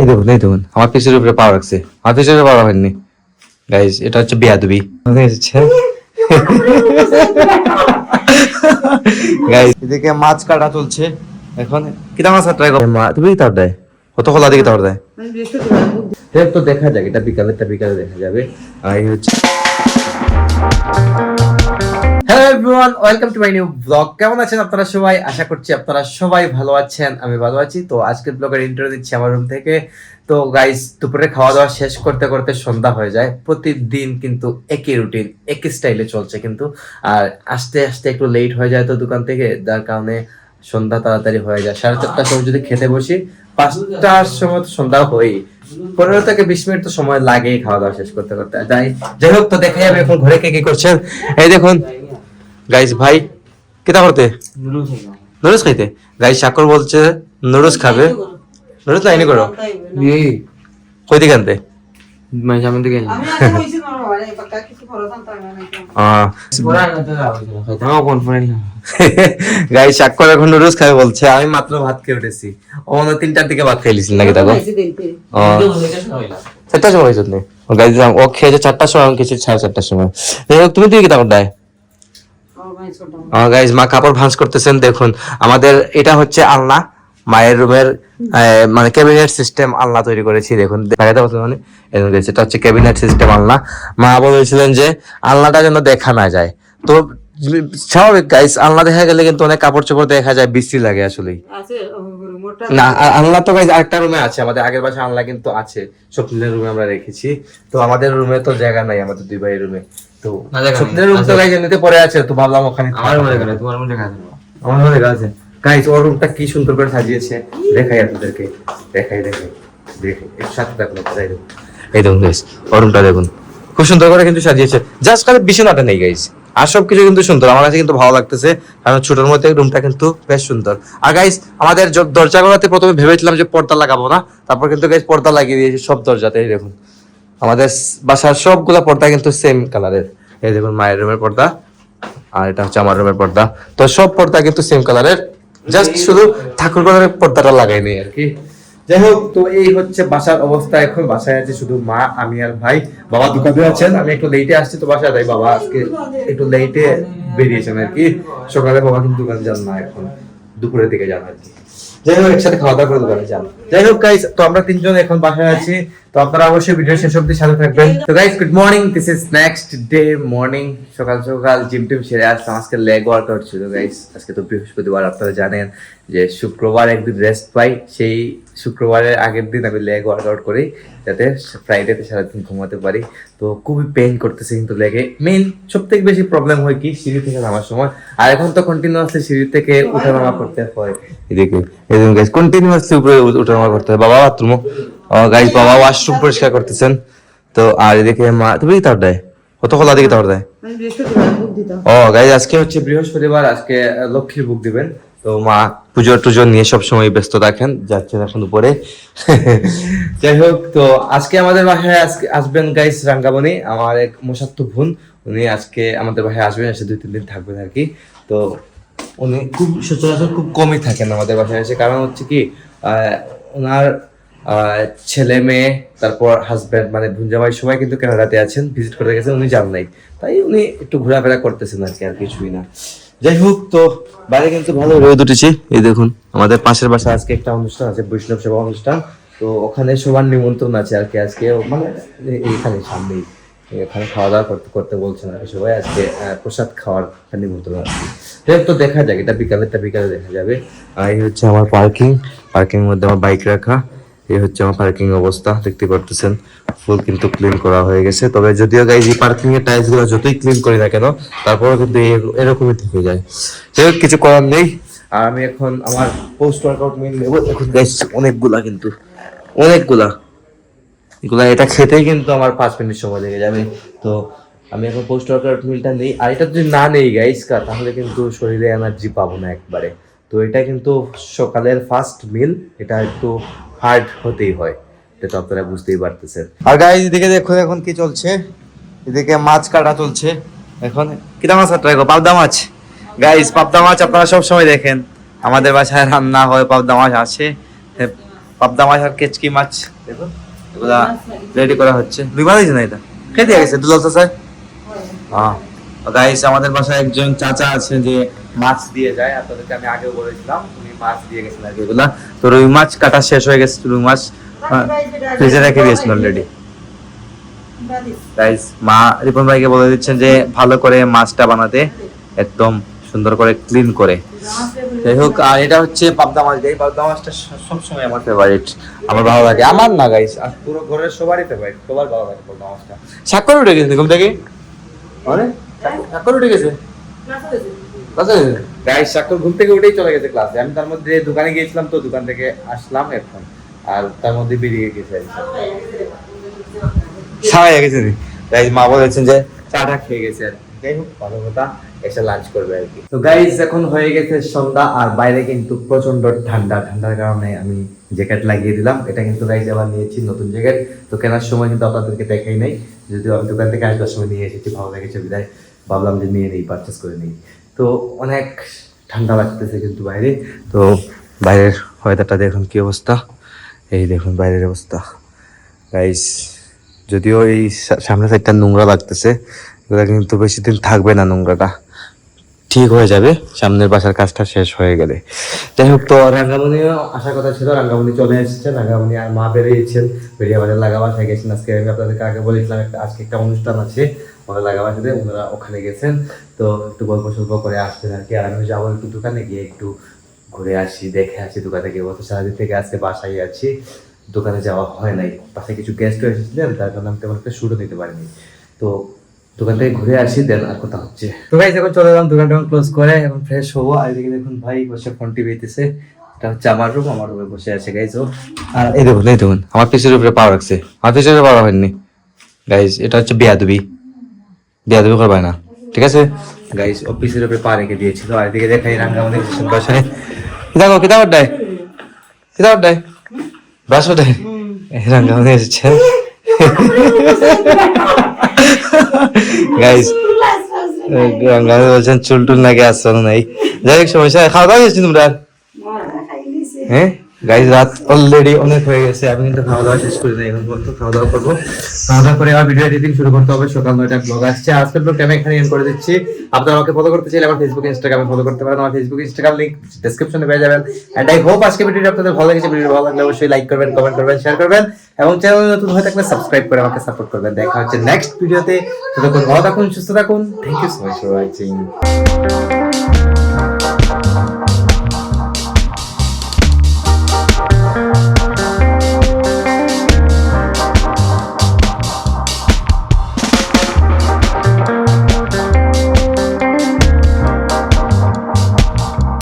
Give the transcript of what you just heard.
এই দেখুন আমার পিসের উপরে পা রাখছে, আমার পিসের উপরে পা রাখেননি গাইস, এটা হচ্ছে বেয়াদবি গাইস। এদিকে মাছ কাটা চলছে এখন, কিটা মাছ ট্রাই করো তুমি, তার দেয় কত খোলা দিকে তার দেয় তো দেখা যাক, এটা বিকালে দেখা যাবে। আর এই হচ্ছে hello everyone, welcome to my new blog. কেমন আছেন আপনারা সবাই? আশা করছি আপনারা সবাই ভালো আছেন, আমি ভালো আছি। তো আজকের ব্লগের ইন্ট্রো দিচ্ছি আমার রুম থেকে। তো গাইস, দুপুরে খাওয়া দাওয়া শেষ করতে করতে সন্ধ্যা হয়ে যায়। প্রতিদিন কিন্তু একই রুটিন, একই স্টাইলে চলছে কিন্তু। আর আস্তে আস্তে একটু লেট হয়ে যায় তো দোকান থেকে, যার কারণে সন্ধ্যা তাড়াতাড়ি হয়ে যায়। 4:30টার সময় যদি খেতে বসি, 5টার সময় তো সন্ধ্যা হয়ই। 15 থেকে 20 মিনিট তো সময় লাগেই খাওয়া দাওয়া শেষ করতে করতে। যাই হোক, তো দেখাই আমি এখন ঘরে কে কি করছেন। এই দেখুন গাইস, ভাই কেটা করতে নুডলস খাইতে। গাইস সাকর বলছে নুডলস খাবে, নুডলস লাইনি করো কই দিকে আনতে গাইস সাকর এখন নুডলস খাবে বলছে। আমি মাত্র ভাত খেয়ে উঠেছি, ও 3টার দিকে ভাত খাইলিছিল নাকি? দেখো 4টার সময় হয়েছে গাইস, ও খেয়েছে 4টার সময়, আমি খেয়েছি 4:30টার সময়। তুমি তুই কেটা করতে গাইস, মা কাপড় ভাঁজ করতেছেন। দেখুন আমাদের এটা হচ্ছে আলনা, মায়ের রুমের মানে ক্যাবিনেট সিস্টেম আলনা তৈরি করেছি। দেখুন দেখাতে পাচ্ছেন, মানে এটা হচ্ছে ক্যাবিনেট সিস্টেম আলনা। মা বলেছিলেন যে আলনাটা যেন দেখা না যায়, তো স্বাভাবিক গাইস, আলনা দেখা গেলে কিন্তু অনেক কাপড় চোপড় দেখা যায়, বিশ্রী লাগে আসলে। না আলনা তো গাইস আরেকটা রুমে আছে, আমাদের আগের বাসায় আলনা কিন্তু আছে, স্বপ্নের রুমে আমরা রেখেছি। তো আমাদের রুমে তো জায়গা নাই, আমাদের দুই ভাইয়ের রুমে। তো স্বপ্নের রুম তো গাইস এমনিতে পড়ে আছে, তো ভাবলাম ওখানে আমার মনে করে তোমার মনে কাছে আমার মনে কাছে গাইস, ওর রুমটা কি সুন্দর করে সাজিয়েছে, দেখাই আপনাদেরকে, দেখাই এর সাথে দেখুন, এই দেখুন গাইস, ওর রুমটা দেখুন খুব সুন্দর করে কিন্তু সাজিয়েছে। জাস্ট খালি বিছানাটা নেই গাইস, আর সবকিছু কিন্তু সুন্দর, আমার কাছে কিন্তু ভালো লাগতেছে। কারণ ছোটর মধ্যে রুমটা কিন্তু বেশ সুন্দর। আর গাইস আমাদের দরজা গুলোতে প্রথমে ভেবেছিলাম যে পর্দা লাগাবো না, তারপর কিন্তু গাইস পর্দা লাগিয়ে দিয়েছি সব দরজাতে। এই দেখুন আমাদের বাসার সবগুলা পর্দা কিন্তু সেম কালারের। এই দেখুন মায়ের রুমের পর্দা, আর এটা হচ্ছে আমার রুমের পর্দা। তো সব পর্দা কিন্তু সেম কালারের, জাস্ট শুধু ঠাকুর ঘরের পর্দাটা লাগাইনি আর কি। যাই হোক, তো এই হচ্ছে বাসার অবস্থা। এখন বাসায় আছে শুধু মা, আমি আর ভাই। বাবা দোকানে আছেন, আমি একটু লেটে আসছি তো বাসায়, তাই বাবা আজকে একটু লেটে বেরিয়েছেন আর কি। সকালে বাবা কিন্তু দোকানে যান না, এখন দুপুরের দিকে যান আর কি। যাই হোক, একসাথে খাওয়া দাওয়া করে দোকানে যান। যাই হোক গাইস, তো আমরা তিনজন এখন বাসায় আছি, তো আপনারা অবশ্যই ভিডিও শেষ অবধি সাথে থাকবেন। তো guys good morning, this is next day morning. সকাল সকাল জিম টিম সেরে আসলাম, আজকে লেগ ওয়ার্কআউট ছিল গাইস। আজকে তো বৃহস্পতিবার, আপনারা জানেন যে শুক্রবার একদিন রেস্ট পাই, সেই শুক্রবারের আগের দিন আমি লেগ ওয়ার্কআউট করি, যাতে ফ্রাইডেতে সারাদিন ঘুমাতে পারি। তো খুবই পেইন করতেছে কিন্তু লেগে। মেইন সব থেকে বেশি প্রবলেম হয় কি, সিঁড়ি থেকে নামার সময়। আর এখন তো কন্টিনিউয়াসলি সিঁড়ি থেকে উঠা নামা করতে হয়। এদিকে গাইস কন্টিনিউয়াসলি উপরে উঠা নামা করতে হয়। বাবা বাথরুম গাইস, বাবা ওয়াশরুম পরিষ্কার করতেছেন। তো আর এদিকে মা, তুমি তার দেয় কত খোলা দিকে তার দেয় ও গাইস, আজকে হচ্ছে বৃহস্পতিবার, আজকে লক্ষ্মীর বুক দিবেন। তো মা পুজো টুজো নিয়ে সবসময় ব্যস্ত থাকেন, যাচ্ছেন এখন উপরে। যাই হোক, তো আজকে আমাদের বাসায় আজকে আসবেন গাইস রাঙ্গামণি, আমার এক মোসাত্ত বোন। উনি আজকে আমাদের বাসায় আসবেন, এসে 2-3 দিন থাকবেন আর কি। তো উনি খুব সচরাচর খুব কমই থাকেন আমাদের বাসায় এসে, কারণ হচ্ছে কি ওনার ছেলে মেয়ে, তারপর হাজব্যান্ড মানে ভুঞ্জামাই সবাই কিন্তু কানাডাতে আছেন, ভিজিট করতে গেছেন, উনি যান নাই, তাই উনি একটু ঘোরাফেরা করতেছেন আর কি, আর কিছুই না। যাই হোক, তো বাইরে কিন্তু ভালো রোদ উঠেছে। এই দেখুন আমাদের পাশের বাসায় আজকে একটা অনুষ্ঠান আছে, বৈষ্ণব সেবা অনুষ্ঠান। তো ওখানে সবার নিমন্ত্রণ আছে আর কি, আজকে মানে এইখানে সামনেই, এখানে খাওয়া দাওয়া করতে করতে বলছেন আর কি সবাই, আজকে প্রসাদ খাওয়ার নিমন্ত্রণ আর কি। যাই হোক, তো দেখা যাক, এটা বিকালে দেখা যাবে। আর এই হচ্ছে আমার পার্কিং এর মধ্যে আমার বাইক রাখা। এই হচ্ছে আমার পার্কিং অবস্থা, দেখতে পারতেছেন ফুল কিন্তু ক্লিন করা হয়ে গেছে। তবে যদিও গাইজ এই পার্কিং এর টাইলস গুলো যতই ক্লিন করি না কেন, তারপরেও কিন্তু এরকমই থেকে যায়। যাই হোক, কিছু করার নেই। আর আমি এখন আমার পোস্ট ওয়ার্কআউট মিল নেবো এখন গাইজ, অনেকগুলা এগুলা এটা খেতেই কিন্তু আমার 5 মিনিট সময় লেগে যাবে। তো আমি এখন পোস্ট ওয়ার্কআউট মিলটা নেই, আর এটা যদি না নেই গাইজ তাহলে কিন্তু শরীরে এনার্জি পাবো না একবারে। তো এটা কিন্তু সকালের ফার্স্ট মিল, এটা একটু হার্ড হতেই হয়, এটা তো আপনারা বুঝতেই পারতেছেন। আর গাইজ এদিকে দেখুন এখন কি চলছে, এদিকে মাছ কাটা চলছে। এখন কিটা মাছ ট্রাই করো, পাবদা মাছ গাইজ। পাবদা মাছ আপনারা সব সময় দেখেন আমাদের বাসায় রান্না হয়, পাবদা মাছ আছে। পাবদা মাছ আর কেচকি মাছ দেখুন এগুলা রেডি করা হচ্ছে। রুই মাছ দিয়েছে না এটা খেতে গেছে দুলাল চাচা। হ্যাঁ গাইস আমাদের বাসায় একজন চাচা আছে যে মাছ দিয়ে যায়, আপনাদেরকে আমি আগেও বলেছিলাম, উনি মাছ দিয়ে গেছেন আর কি এগুলা। তো রুই মাছ কাটা শেষ হয়ে গেছে, রুই মাছ ফ্রিজে রেখে দিয়েছেন অলরেডি। গাইস মা রিপন ভাইকে বলে দিচ্ছেন যে ভালো করে মাছটা বানাতে, একদম সুন্দর করে ক্লিন করে। যাই হোক, আর এটা হচ্ছে পাবদা মাছ। এই পাবদা মাছটা সবসময় আমার ফেভারিট, আমার ভালো লাগে। আমার না গাইস, আর পুরো ঘরের সবারই ফেভারিট, সবার ভালো লাগে পাবদা মাছটা। সাক্ষর উঠে গেছে ঘুম থেকে, আরে সাক্ষর উঠে গেছে গাইস, সাক্ষর ঘুম থেকে উঠেই চলে গেছে ক্লাসে। আমি তার মধ্যে দোকানে গিয়েছিলাম, তো দোকান থেকে আসলাম এখন, আর তার মধ্যে বেরিয়ে গেছে সারাই গেছে। গাইস মা বলেছেন যে চাটা খেয়ে গেছে আর যাই হোক ভালো কথা, এসে লাঞ্চ করবে আর কি। তো গাইস এখন হয়ে গেছে সন্ধ্যা, আর বাইরে কিন্তু প্রচন্ড ঠান্ডা, ঠান্ডার কারণে আমি জ্যাকেট লাগিয়ে দিলাম। এটা কিন্তু গাইস আবার নিয়েছি নতুন জ্যাকেট, তো কেনার সময় কিন্তু আপনাদেরকে দেখাই নাই, যদিও আমি দোকান থেকে আসবার সময় নিয়ে এসেছি, ভালো লেগেছে বিদায় ভাবলাম যে নিয়ে নেই, পারচেস করে নিই। তো অনেক ঠান্ডা লাগতেছে কিন্তু বাইরে। তো বাইরের ওয়েদারটা দেখুন কি অবস্থা, এই দেখুন বাইরের অবস্থা গাইস। যদিও এই সামনের সাইডটা নোংরা লাগতেছে, এগুলো কিন্তু বেশি দিন থাকবে না, নোংরাটা ঠিক হয়ে যাবে সামনের বাসার কাজটা শেষ হয়ে গেলে। যাই হোক, তো রাঙ্গামণিও আসার কথা ছিল, রাঙ্গামণি চলে এসেছে। রাঙ্গামণি আর মা বেরিয়েছেন, বেরিয়ে আমাদের লাগাবাসায় গেছেন। আজকে আমি আপনাদেরকে আগে বলেছিলাম আজকে একটা অনুষ্ঠান আছে ওনারা লাগাবাসাতে, ওনারা ওখানে গেছেন। তো একটু গল্প সল্প করে আসবেন আর কি। আর আমি যাবো একটু দোকানে গিয়ে একটু ঘুরে আসি, দেখে আসি দোকানে গিয়ে। তো সারাদিন থেকে আজকে বাসায় আছি, দোকানে যাওয়া হয় নাই। বাসায় কিছু গেস্ট এসেছিলেন, তার কারণে আমি তেমন একটা শুরু দিতে পারিনি। তো দোকান থেকে ঘুরে আসি, দেন আর কথা হচ্ছে। তো গাইস এখন চলে এলাম, দোকানটা ক্লোজ করে এখন ফ্রেশ হবো। আর এদিকে দেখুন ভাই বসে ফোন টিভিতেছে। এটা হচ্ছে আমার রুম, আমার রুমে বসে আছে গাইস ও। আর এই দেখুন আমার পিছের উপরে পা রাখছে, আমার পিছের উপরে পা হয়নি গাইস। এটা হচ্ছে বেয়াদবি করবে না, ঠিক আছে গাইস। অফিসের উপরে পা রেখে দিয়েছিল। আর এদিকে দেখাই রাঙ্গামণি বাসায় দেখো কিতাব দেয়, কিতাব দেয় বাসা দেয়, রাঙ্গামণি এসেছে গাইস। রাঙ্গামণি বলছেন চুল টুল নাকি আসছে নাই। যাই হোক সমস্যা, খাওয়া দাওয়া গেছি তোমরা? হ্যাঁ গাইস রাত অলরেডি অনেক হয়ে গেছে, আমি কিন্তু খাওয়া দাওয়া শেষ করি না, এখন পর্যন্ত খাওয়া দাওয়া করবো। খাওয়া দাওয়া করে আবার ভিডিও এডিটিং শুরু করতে হবে। সকাল 9টায় ব্লগ আসছে। আজকের ব্লগটা আমি এখানে এন্ড করে দিচ্ছি। আপনারা আমাকে ফলো করতে চাইলে আমার ফেসবুক ইনস্টাগ্রামে ফলো করতে পারেন। আমার ফেসবুক ইনস্টাগ্রাম লিংক ডেসক্রিপশনে পেয়ে যাবেন। এন্ড আই হোপ আজকে ভিডিওটা আপনাদের ভালো লেগেছে। ভিডিও ভালো লাগলে অবশ্যই লাইক করবেন, কমেন্ট করবেন, শেয়ার করবেন এবং চ্যানেলে নতুন হয়ে থাকলে সাবস্ক্রাইব করে আমাকে সাপোর্ট করবেন। দেখা হচ্ছে নেক্সট ভিডিওতে। ততক্ষণ ভালো থাকুন, সুস্থ থাকুন। Thank you so much for watching.